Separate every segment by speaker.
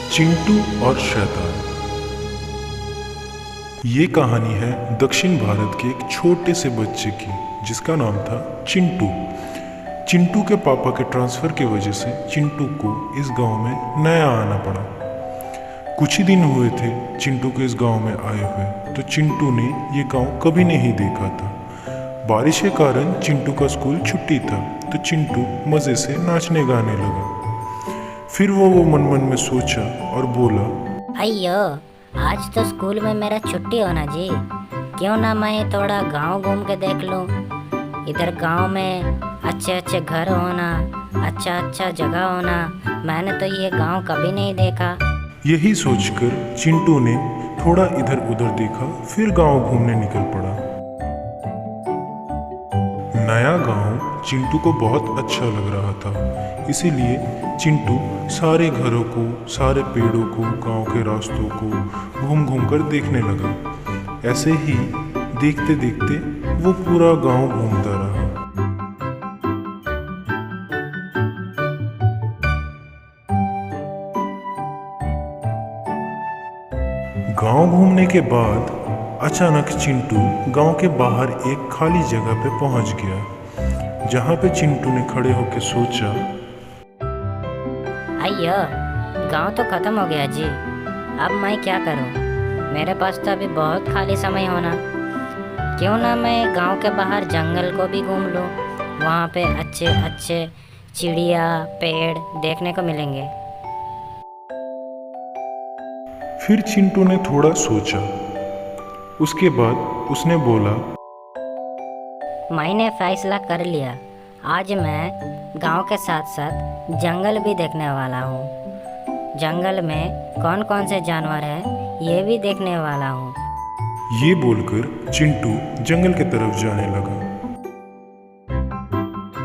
Speaker 1: चिंटू और शैतान। ये कहानी है दक्षिण भारत के एक छोटे से बच्चे की जिसका नाम था चिंटू। चिंटू के पापा के ट्रांसफ़र की वजह से चिंटू को इस गांव में नया आना पड़ा। कुछ ही दिन हुए थे चिंटू को इस गांव में आए हुए, तो चिंटू ने ये गांव कभी नहीं देखा था। बारिश के कारण चिंटू का स्कूल छुट्टी था, तो चिंटू मज़े से नाचने गाने लगा। फिर वो मन मन में सोचा और बोला,
Speaker 2: अयो, आज तो स्कूल में मेरा छुट्टी होना जी। क्यों ना मैं थोड़ा गांव घूम के देख लूं। इधर गांव में अच्छे अच्छे घर होना, अच्छा अच्छा जगह होना, मैंने तो ये गांव कभी नहीं देखा।
Speaker 1: यही सोचकर चिंटू ने थोड़ा इधर उधर देखा, फिर गांव घूमने निकल पड़ा। नया गांव चिंटू को बहुत अच्छा लग रहा था, इसीलिए चिंटू सारे घरों को, सारे पेड़ों को, गांव के रास्तों को घूम घूम कर देखने लगा। ऐसे ही देखते देखते वो पूरा गांव घूमता रहा। गांव घूमने के बाद अचानक चिंटू गांव के बाहर एक खाली जगह पे पहुंच गया, जहां पे चिंटू ने खड़े होकर सोचा,
Speaker 2: अयो, गांव तो खत्म हो गया जी। अब मैं क्या करूं? मेरे पास तो अभी बहुत खाली समय होना। क्यों ना मैं गांव के बाहर जंगल को भी घूम लूं। वहाँ पे अच्छे अच्छे चिड़िया, पेड़ देखने को मिलेंगे।
Speaker 1: फिर चिंटू ने थोड़ा सोचा। उसके बाद उसने बोला,
Speaker 2: मैंने फैसला कर लिया। आज मैं गांव के साथ साथ जंगल भी देखने वाला हूँ। जंगल में कौन कौन से जानवर हैं ये भी देखने वाला हूँ।
Speaker 1: ये बोलकर चिंटू जंगल की तरफ जाने लगा।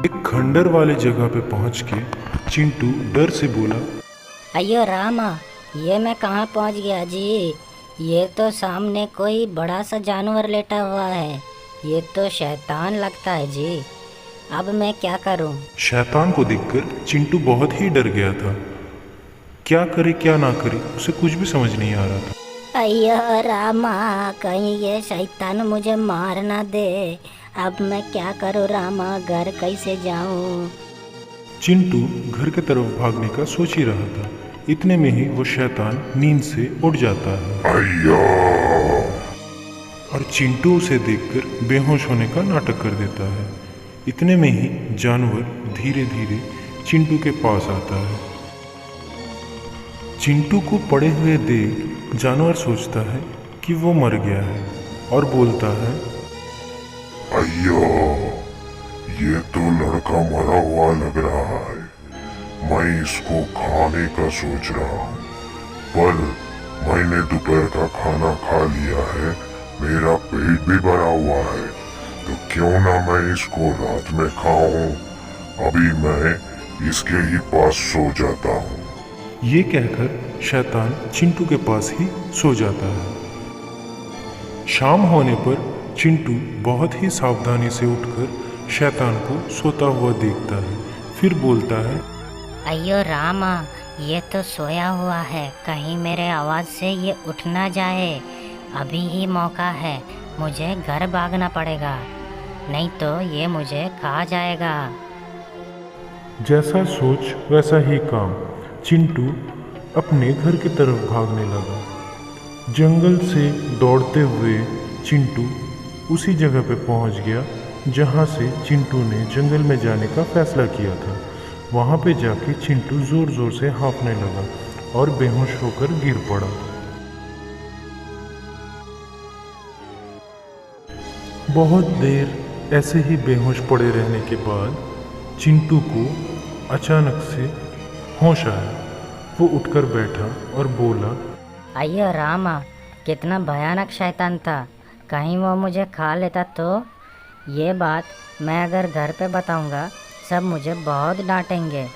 Speaker 1: एक खंडर वाले जगह पे पहुंच के चिंटू डर से बोला,
Speaker 2: अयो रामा, ये मैं कहाँ पहुँच गया जी? ये तो सामने कोई बड़ा सा जानवर लेटा हुआ है। ये तो शैतान लगता है जी। अब मैं क्या करूं?
Speaker 1: शैतान को देखकर चिंटू बहुत ही डर गया था। क्या करे क्या ना करे उसे कुछ भी समझ नहीं आ रहा था।
Speaker 2: अयो रामा, कहीं ये शैतान मुझे मार ना दे। अब मैं क्या करूं रामा, घर कैसे जाऊं?
Speaker 1: चिंटू घर की तरफ भागने का सोच ही रहा था। इतने में ही वो शैतान नींद से उठ जाता है और चिंटू उसे देखकर बेहोश होने का नाटक कर देता है। इतने में ही जानवर धीरे धीरे चिंटू के पास आता है। चिंटू को पड़े हुए देख जानवर सोचता है कि वो मर गया है और बोलता है,
Speaker 3: अय्यो, ये तो लड़का मरा हुआ लग रहा है। मैं इसको खाने का सोच रहा हूँ, पर मैंने दोपहर का खाना खा लिया है। मेरा पेट भी भरा हुआ है, तो क्यों ना मैं इसको रात में खाऊं। अभी मैं इसके ही पास सो जाता हूँ।
Speaker 1: ये कहकर शैतान चिंटू के पास ही सो जाता है। शाम होने पर चिंटू बहुत ही सावधानी से उठकर शैतान को सोता हुआ देखता है। फिर बोलता है,
Speaker 2: अयो रामा, ये तो सोया हुआ है। कहीं मेरे आवाज़ से ये उठ ना जाए। अभी ही मौका है, मुझे घर भागना पड़ेगा, नहीं तो ये मुझे खा जाएगा।
Speaker 1: जैसा सोच वैसा ही काम। चिंटू अपने घर की तरफ भागने लगा। जंगल से दौड़ते हुए चिंटू उसी जगह पे पहुंच गया जहां से चिंटू ने जंगल में जाने का फैसला किया था। वहां पे जाके चिंटू जोर जोर से हाँफने लगा और बेहोश होकर गिर पड़ा। बहुत देर ऐसे ही बेहोश पड़े रहने के बाद चिंटू को अचानक से होश आया। वो उठकर बैठा और बोला,
Speaker 2: अयो रामा, कितना भयानक शैतान था। कहीं वो मुझे खा लेता तो? ये बात मैं अगर घर पे बताऊंगा, सब मुझे बहुत डांटेंगे।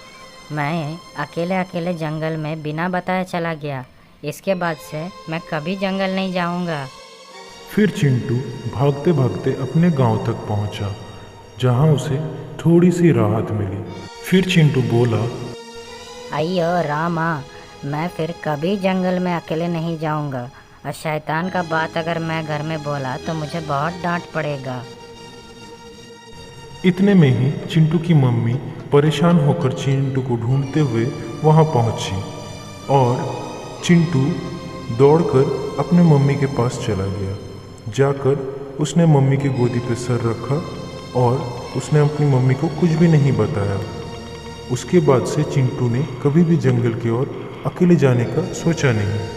Speaker 2: मैं अकेले अकेले जंगल में बिना बताए चला गया। इसके बाद से मैं कभी जंगल नहीं जाऊंगा।
Speaker 1: फिर चिंटू भागते भागते अपने गांव तक पहुंचा, जहां उसे थोड़ी सी राहत मिली। फिर चिंटू बोला,
Speaker 2: अयो रामा, मैं फिर कभी जंगल में अकेले नहीं जाऊंगा, और शैतान का बात अगर मैं घर में बोला तो मुझे बहुत डांट पड़ेगा।
Speaker 1: इतने में ही चिंटू की मम्मी परेशान होकर चिंटू को ढूंढते हुए वहां पहुंची और चिंटू दौड़कर अपने मम्मी के पास चला गया। जाकर उसने मम्मी की गोदी पर सर रखा और उसने अपनी मम्मी को कुछ भी नहीं बताया। उसके बाद से चिंटू ने कभी भी जंगल की ओर अकेले जाने का सोचा नहीं।